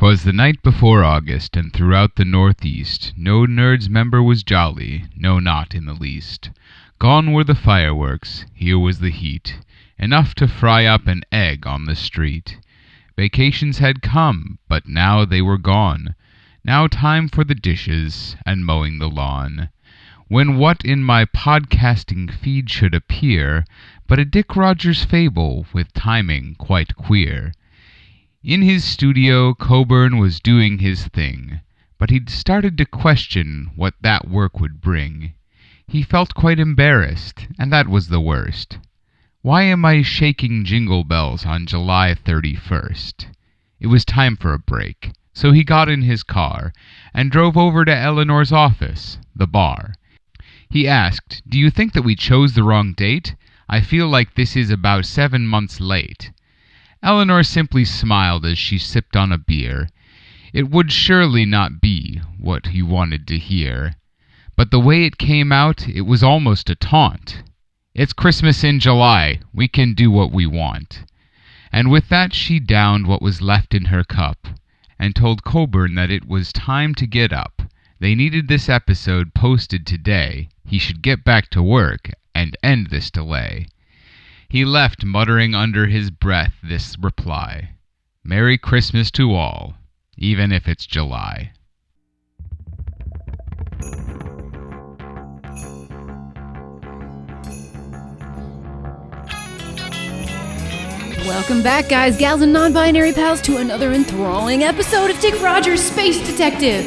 'Twas the night before August, and throughout the Northeast no N.E.R.D.S member was jolly, no, not in the least. Gone were the fireworks, here was the heat, enough to fry up an egg on the street. Vacations had come, but now they were gone. Now time for the dishes and mowing the lawn. When what in my podcasting feed should appear but a Dick Rogers fable with timing quite queer. In his studio, Coburn was doing his thing, but he'd started to question what that work would bring. He felt quite embarrassed, and that was the worst. Why am I shaking jingle bells on July 31st? It was time for a break, so he got in his car and drove over to Eleanor's office, the bar. He asked, "Do you think that we chose the wrong date? I feel like this is about 7 months late." Eleanor simply smiled as she sipped on a beer. It would surely not be what he wanted to hear. But the way it came out, it was almost a taunt. "It's Christmas in July. We can do what we want." And with that she downed what was left in her cup, and told Coburn that it was time to get up. They needed this episode posted today. He should get back to work and end this delay. He left, muttering under his breath this reply: "Merry Christmas to all, even if it's July." Welcome back, guys, gals, and non-binary pals, to another enthralling episode of Dick Rogers' Space Detective.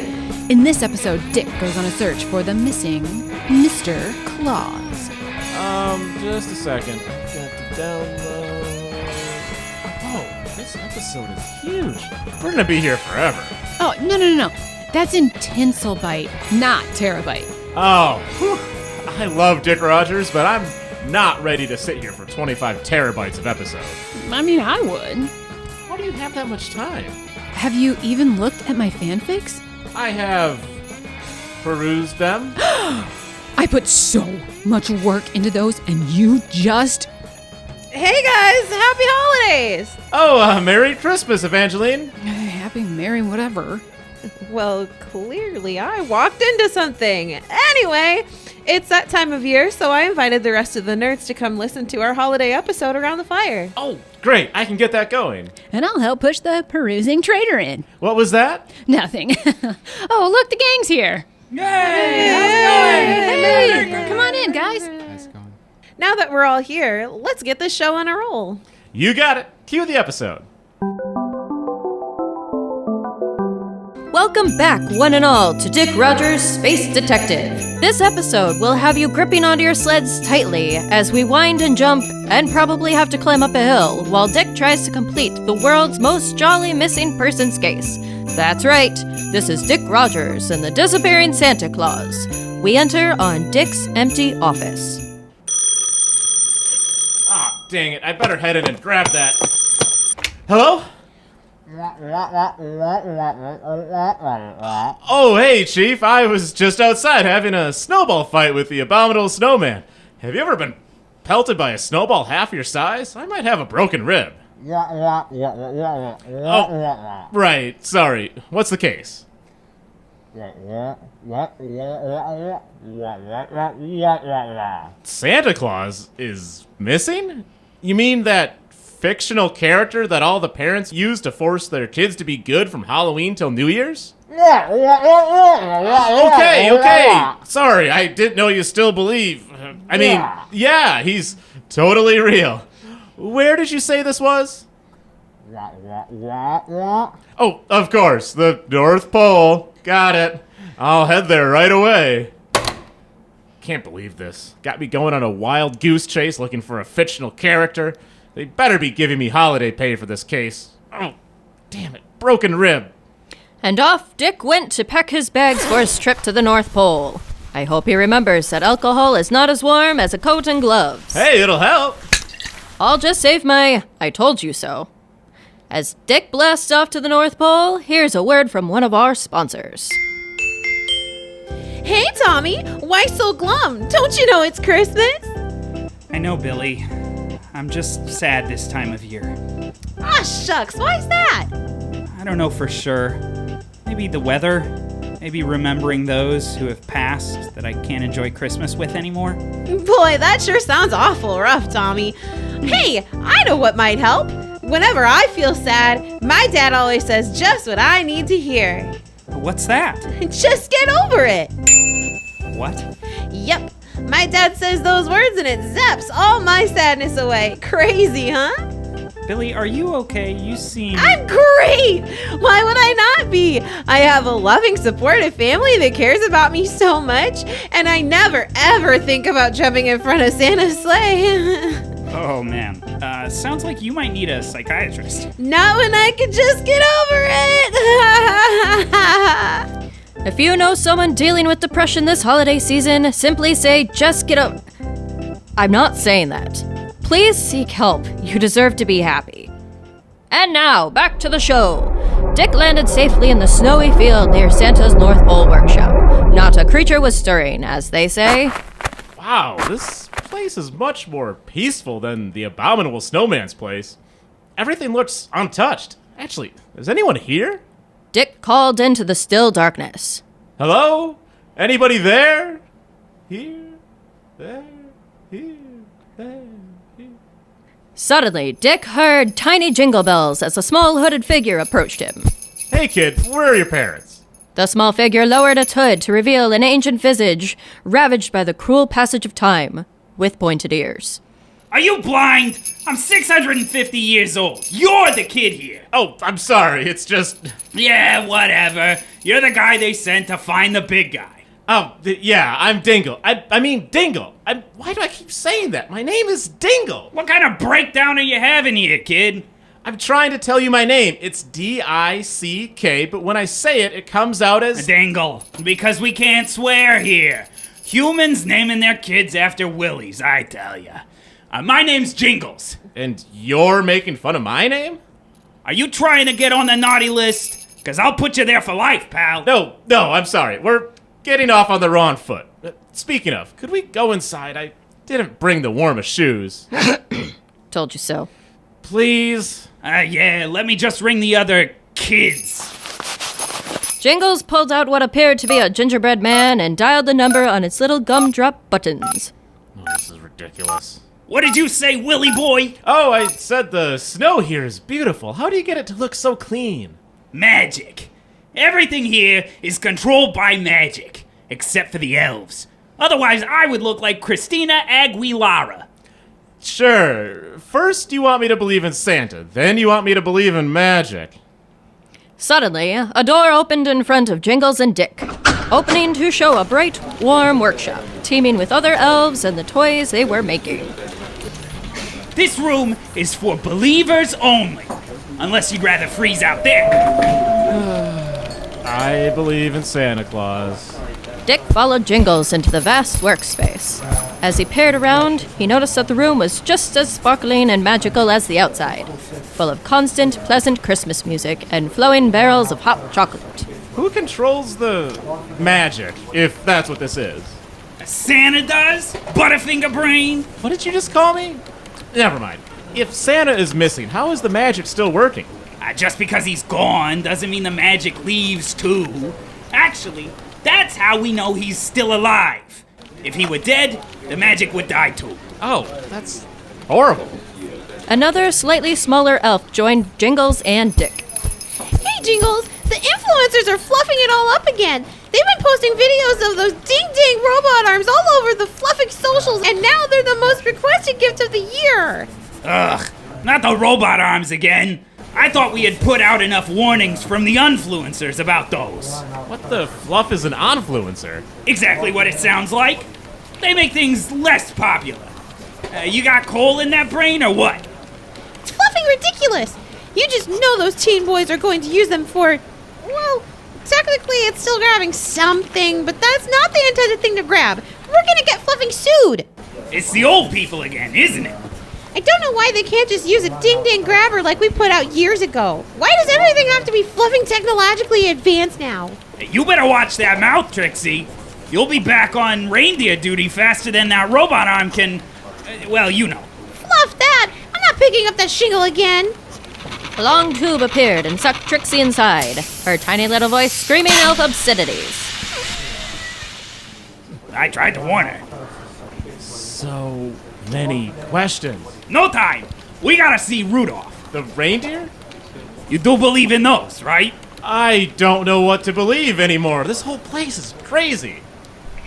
In this episode, Dick goes on a search for the missing Mr. Claus. Just a second. Got to download. Oh, this episode is huge. We're gonna be here forever. Oh, no. That's in Tinselbyte, not Terabyte. Oh, whew. I love Dick Rogers, but I'm not ready to sit here for 25 terabytes of episodes. I mean, I would. How do you have that much time? Have you even looked at my fanfics? I have perused them. I put so much work into those, and you just... Hey guys, happy holidays! Oh, Merry Christmas, Evangeline. Happy, merry, whatever. Well, clearly I walked into something. Anyway, it's that time of year, so I invited the rest of the nerds to come listen to our holiday episode around the fire. Oh, great. I can get that going. And I'll help push the perusing trader in. What was that? Nothing. Oh, look, the gang's here. Yay! How's it going? Hey, come on in, guys. How's it going? Now that we're all here, let's get this show on a roll. You got it. Cue the episode. Welcome back, one and all, to Dick Rogers' Space Detective. This episode will have you gripping onto your sleds tightly as we wind and jump and probably have to climb up a hill while Dick tries to complete the world's most jolly missing persons case. That's right, this is Dick Rogers and the Disappearing Santa Claus. We enter on Dick's empty office. Ah, dang it. I better head in and grab that. Hello? Oh, hey, Chief. I was just outside having a snowball fight with the abominable snowman. Have you ever been pelted by a snowball half your size? I might have a broken rib. Oh, right. Sorry. What's the case? Santa Claus is missing? You mean that fictional character that all the parents use to force their kids to be good from Halloween till New Year's? Okay. Sorry, I didn't know you still believe. I mean, yeah, he's totally real. Where did you say this was? Oh, of course, the North Pole. Got it. I'll head there right away. Can't believe this. Got me going on a wild goose chase looking for a fictional character. They better be giving me holiday pay for this case. Oh, damn it. Broken rib. And off Dick went to pack his bags for his trip to the North Pole. I hope he remembers that alcohol is not as warm as a coat and gloves. Hey, it'll help. I'll just save my "I told you so." As Dick blasts off to the North Pole, here's a word from one of our sponsors. Hey Tommy, why so glum? Don't you know it's Christmas? I know, Billy. I'm just sad this time of year. Ah, shucks, why's that? I don't know for sure. Maybe the weather? Maybe remembering those who have passed that I can't enjoy Christmas with anymore? Boy, that sure sounds awful rough, Tommy. Hey, I know what might help. Whenever I feel sad, my dad always says just what I need to hear. What's that? Just get over it. What? Yep, my dad says those words and it zaps all my sadness away. Crazy, huh? Billy, are you okay? You seem... I'm great! Why would I not be? I have a loving, supportive family that cares about me so much, and I never, ever think about jumping in front of Santa's sleigh. Oh, man. Sounds like you might need a psychiatrist. Not when I could just get over it! If you know someone dealing with depression this holiday season, simply say, just get over... I'm not saying that. Please seek help. You deserve to be happy. And now, back to the show. Dick landed safely in the snowy field near Santa's North Pole workshop. Not a creature was stirring, as they say. Wow, this place is much more peaceful than the abominable snowman's place. Everything looks untouched. Actually, is anyone here? Dick called into the still darkness. Hello? Anybody there? Here? There? Here? There? Here? Suddenly, Dick heard tiny jingle bells as a small hooded figure approached him. Hey kid, where are your parents? The small figure lowered its hood to reveal an ancient visage, ravaged by the cruel passage of time, with pointed ears. Are you blind? I'm 650 years old. You're the kid here. Oh, I'm sorry, it's just... Yeah, whatever. You're the guy they sent to find the big guy. Oh, yeah, I'm Dingle. I mean Dingle. Why do I keep saying that? My name is Dingle. What kind of breakdown are you having here, kid? I'm trying to tell you my name. It's D-I-C-K, but when I say it, it comes out as... Dingle. Because we can't swear here. Humans naming their kids after Willies, I tell ya. My name's Jingles. And you're making fun of my name? Are you trying to get on the naughty list? Because I'll put you there for life, pal. No, I'm sorry. We're getting off on the wrong foot. Speaking of, could we go inside? I didn't bring the warmest shoes. Told you so. Please? Yeah, let me just ring the other kids. Jingles pulled out what appeared to be a gingerbread man and dialed the number on its little gumdrop buttons. Oh, this is ridiculous. What did you say, Willy boy? Oh, I said the snow here is beautiful. How do you get it to look so clean? Magic. Everything here is controlled by magic, except for the elves. Otherwise, I would look like Christina Aguilera. Sure. First, you want me to believe in Santa. Then you want me to believe in magic. Suddenly, a door opened in front of Jingles and Dick, opening to show a bright, warm workshop, teeming with other elves and the toys they were making. This room is for believers only, unless you'd rather freeze out there. I believe in Santa Claus. Dick followed Jingles into the vast workspace. As he peered around, he noticed that the room was just as sparkling and magical as the outside, full of constant, pleasant Christmas music and flowing barrels of hot chocolate. Who controls the magic, if that's what this is? Santa does? Butterfinger brain? What did you just call me? Never mind. If Santa is missing, how is the magic still working? Just because he's gone doesn't mean the magic leaves too. Actually, that's how we know he's still alive. If he were dead, the magic would die too. Oh, that's horrible. Another slightly smaller elf joined Jingles and Dick. Hey, Jingles, the influencers are fluffing it all up again. They've been posting videos of those ding-ding robot arms all over the fluffing socials, and now they're the most requested gift of the year. Ugh, not the robot arms again. I thought we had put out enough warnings from the influencers about those. What the fluff is an influencer? Exactly what it sounds like. They make things less popular. You got coal in that brain or what? It's fluffing ridiculous. You just know those teen boys are going to use them for, well, technically it's still grabbing something, but that's not the intended thing to grab. We're gonna get fluffing sued. It's the old people again, isn't it? I don't know why they can't just use a ding-ding grabber like we put out years ago. Why does everything have to be fluffing technologically advanced now? You better watch that mouth, Trixie. You'll be back on reindeer duty faster than that robot arm can... well, you know. Fluff that! I'm not picking up that shingle again. A long tube appeared and sucked Trixie inside, her tiny little voice screaming elf obscenities. I tried to warn her. So many questions. No time! We gotta see Rudolph. The reindeer? You do believe in those, right? I don't know what to believe anymore. This whole place is crazy.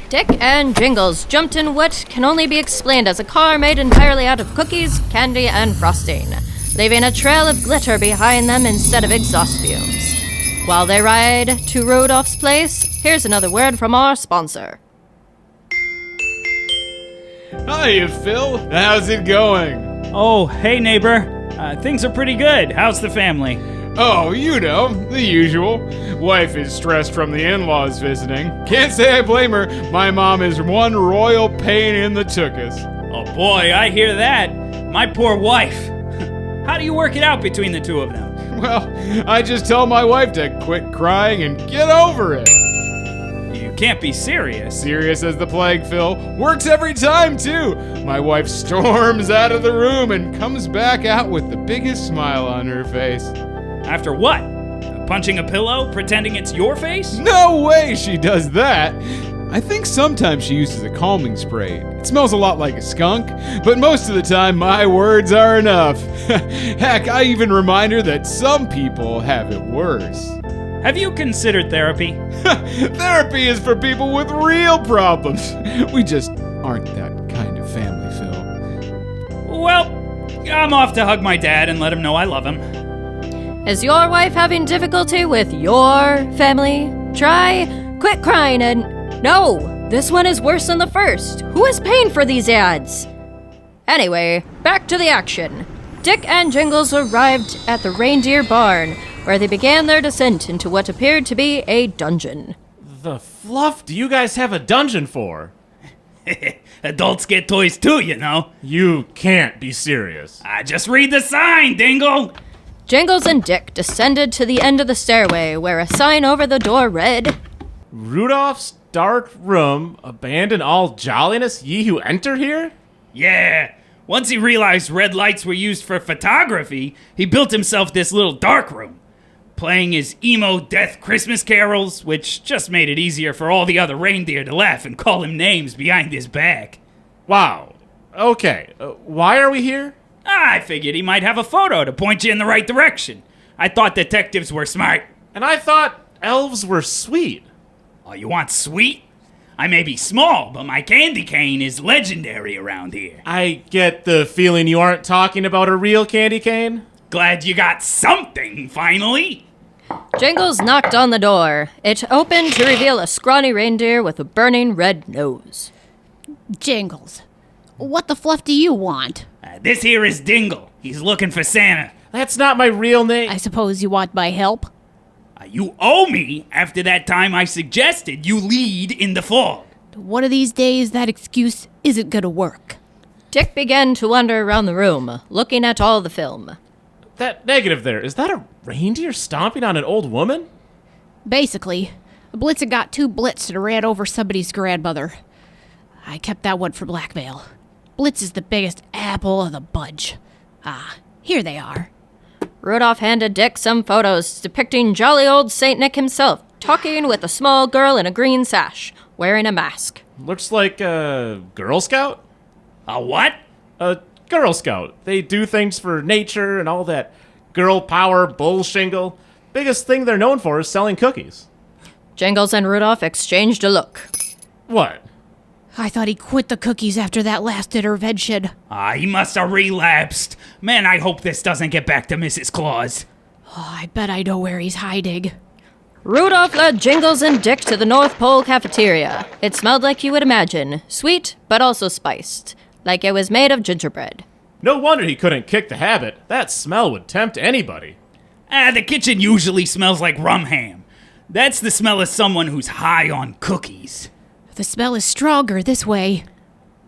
Dick and Jingles jumped in what can only be explained as a car made entirely out of cookies, candy, and frosting, leaving a trail of glitter behind them instead of exhaust fumes. While they ride to Rudolph's place, here's another word from our sponsor. Hiya, Phil. How's it going? Oh, hey neighbor. Things are pretty good. How's the family? Oh, you know, the usual. Wife is stressed from the in-laws visiting. Can't say I blame her. My mom is one royal pain in the tuchus. Oh boy, I hear that. My poor wife. How do you work it out between the two of them? Well, I just tell my wife to quit crying and get over it. You can't be serious. Serious as the plague, Phil. Works every time, too. My wife storms out of the room and comes back out with the biggest smile on her face. After what? Punching a pillow, pretending it's your face? No way she does that. I think sometimes she uses a calming spray. It smells a lot like a skunk, but most of the time my words are enough. Heck, I even remind her that some people have it worse. Have you considered therapy? Therapy is for people with real problems. We just aren't that kind of family, Phil. Well, I'm off to hug my dad and let him know I love him. Is your wife having difficulty with your family? Try quit crying and... No, this one is worse than the first. Who is paying for these ads? Anyway, back to the action. Dick and Jingles arrived at the reindeer barn, where they began their descent into what appeared to be a dungeon. The fluff do you guys have a dungeon for? Adults get toys too, you know. You can't be serious. Just read the sign, Dingle. Jingles and Dick descended to the end of the stairway, where a sign over the door read, Rudolph's dark room, abandon all jolliness, ye who enter here? Yeah. Once he realized red lights were used for photography, he built himself this little dark room, playing his emo death Christmas carols, which just made it easier for all the other reindeer to laugh and call him names behind his back. Wow. Okay, why are we here? I figured he might have a photo to point you in the right direction. I thought detectives were smart. And I thought elves were sweet. Oh, you want sweet? I may be small, but my candy cane is legendary around here. I get the feeling you aren't talking about a real candy cane. Glad you got something, finally. Jingles knocked on the door. It opened to reveal a scrawny reindeer with a burning red nose. Jingles, what the fluff do you want? This here is Dingle. He's looking for Santa. That's not my real name. I suppose you want my help? You owe me after that time I suggested you lead in the fall. One of these days, that excuse isn't gonna work. Dick began to wander around the room, looking at all the film. That negative there, is that a reindeer stomping on an old woman? Basically, Blitzen got too blitzed and ran over somebody's grandmother. I kept that one for blackmail. Blitz is the biggest apple of the bunch. Ah, here they are. Rudolph handed Dick some photos depicting jolly old Saint Nick himself, talking with a small girl in a green sash, wearing a mask. Looks like a Girl Scout? A what? A Girl Scout. They do things for nature and all that girl power bull shingle. Biggest thing they're known for is selling cookies. Jingles and Rudolph exchanged a look. What? I thought he quit the cookies after that last intervention. He must have relapsed. Man, I hope this doesn't get back to Mrs. Claus. Oh, I bet I know where he's hiding. Rudolph led Jingles and Dick to the North Pole cafeteria. It smelled like you would imagine, sweet but also spiced, like it was made of gingerbread. No wonder he couldn't kick the habit. That smell would tempt anybody. The kitchen usually smells like rum ham. That's the smell of someone who's high on cookies. The smell is stronger this way.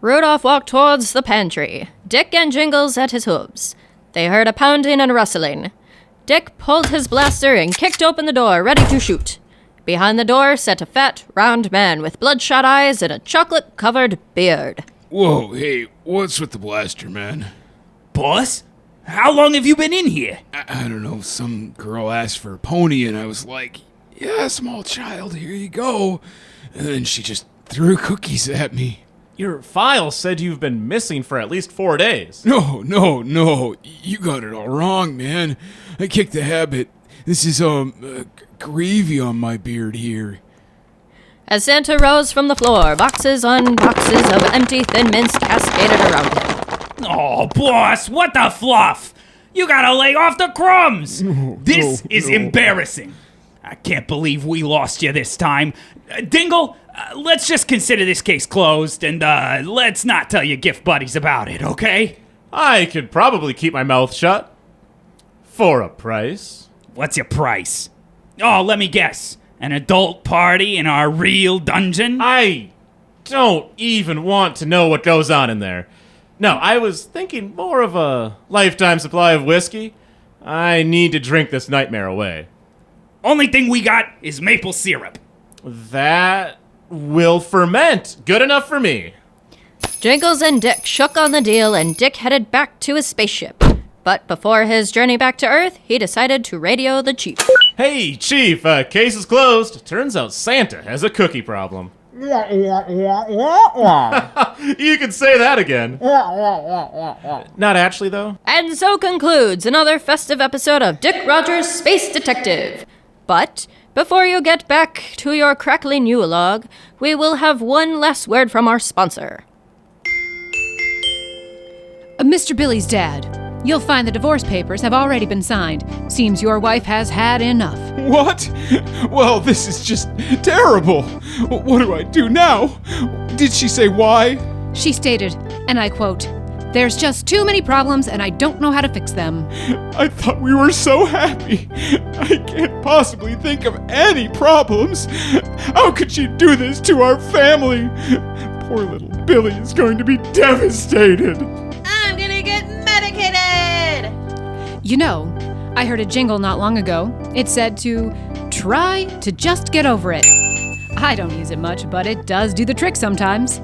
Rudolph walked towards the pantry, Dick and Jingles at his hooves. They heard a pounding and a rustling. Dick pulled his blaster and kicked open the door, ready to shoot. Behind the door sat a fat, round man with bloodshot eyes and a chocolate-covered beard. Whoa, hey, what's with the blaster, man? Boss? How long have you been in here? I don't know, some girl asked for a pony, and I was like, yeah, small child, here you go. And then she just threw cookies at me. Your file said you've been missing for at least 4 days. No, you got it all wrong, man. I kicked the habit. This is, gravy on my beard here. As Santa rose from the floor, boxes on boxes of empty Thin Mints cascaded around him. Oh, boss, what the fluff? You gotta lay off the crumbs. This is embarrassing. I can't believe we lost you this time. Dingle, let's just consider this case closed, and let's not tell your gift buddies about it, okay? I could probably keep my mouth shut. For a price. What's your price? Oh, let me guess. An adult party in our real dungeon? I don't even want to know what goes on in there. No, I was thinking more of a lifetime supply of whiskey. I need to drink this nightmare away. Only thing we got is maple syrup. That will ferment. Good enough for me. Jingles and Dick shook on the deal, and Dick headed back to his spaceship. But before his journey back to Earth, he decided to radio the chief. Hey, Chief, case is closed. Turns out Santa has a cookie problem. You can say that again. Not actually, though. And so concludes another festive episode of Dick Rogers' Space Detective. But before you get back to your crackling Yule-log, we will have one last word from our sponsor. Mr. Billy's dad, you'll find the divorce papers have already been signed. Seems your wife has had enough. What? Well, this is just terrible. What do I do now? Did she say why? She stated, and I quote, "There's just too many problems and I don't know how to fix them." I thought we were so happy. I can't possibly think of any problems. How could she do this to our family? Poor little Billy is going to be devastated. I'm gonna get medicated! You know, I heard a jingle not long ago. It said to try to just get over it. I don't use it much, but it does do the trick sometimes.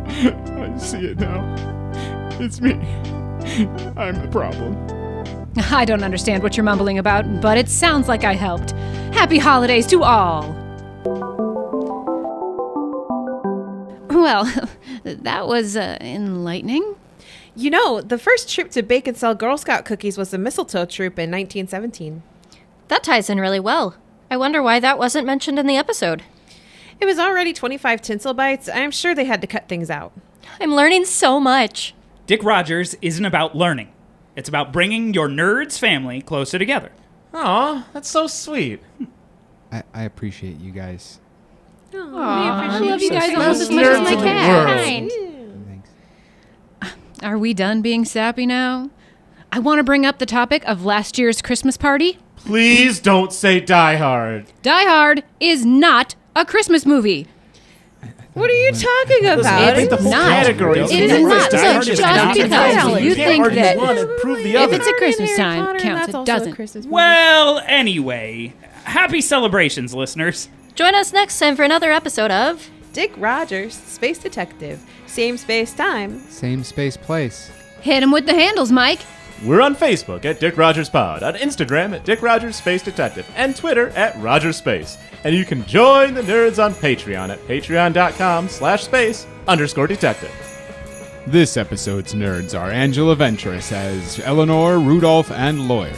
I see it now. It's me. I'm the problem. I don't understand what you're mumbling about, but it sounds like I helped. Happy holidays to all! Well, that was enlightening. You know, the first troop to bake and sell Girl Scout cookies was the Mistletoe Troop in 1917. That ties in really well. I wonder why that wasn't mentioned in the episode. It was already 25 tinsel bites. I'm sure they had to cut things out. I'm learning so much. Dick Rogers isn't about learning. It's about bringing your N.E.R.D.S family closer together. Aw, that's so sweet. I appreciate you guys. I love you guys so almost as sweet. much as my Nerds of the cat. world. Kind. Thanks. Are we done being sappy now? I want to bring up the topic of last year's Christmas party. Please don't say Die Hard. Die Hard is not a Christmas movie. What are you talking about? It's not. Category. It is not. Die So Hard is just not because Christmas. you can't think argue that one and prove the if other. it's a Christmas time, counts. It doesn't. Well, anyway, happy celebrations, listeners. Join us next time for another episode of Dick Rogers, Space Detective. Same space time. Same space place. Hit him with the handles, Mike. We're on Facebook at Dick Rogers Pod, on Instagram at Dick Rogers Space Detective, and Twitter at Rogers Space. And you can join the nerds on Patreon at patreon.com/space_detective. This episode's nerds are Angela Ventris as Eleanor, Rudolph, and Lawyer,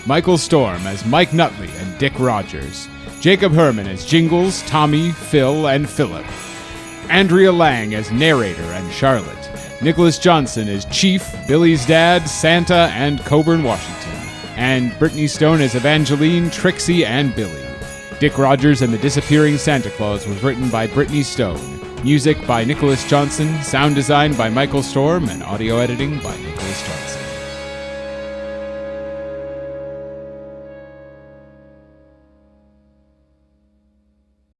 Michael Storm as Mike Nutley and Dick Rogers, Jacob Herman as Jingles, Tommy, Phil, and Philip, Andrea Lang as narrator and Charlotte, Nicholas Johnson as Chief, Billy's dad, Santa, and Coburn Washington, and Brittany Stone as Evangeline, Trixie, and Billy. Dick Rogers and the Disappearing Santa Claus was written by Brittany Stone. Music by Nicholas Johnson, sound design by Michael Storm, and audio editing by Nicholas Johnson.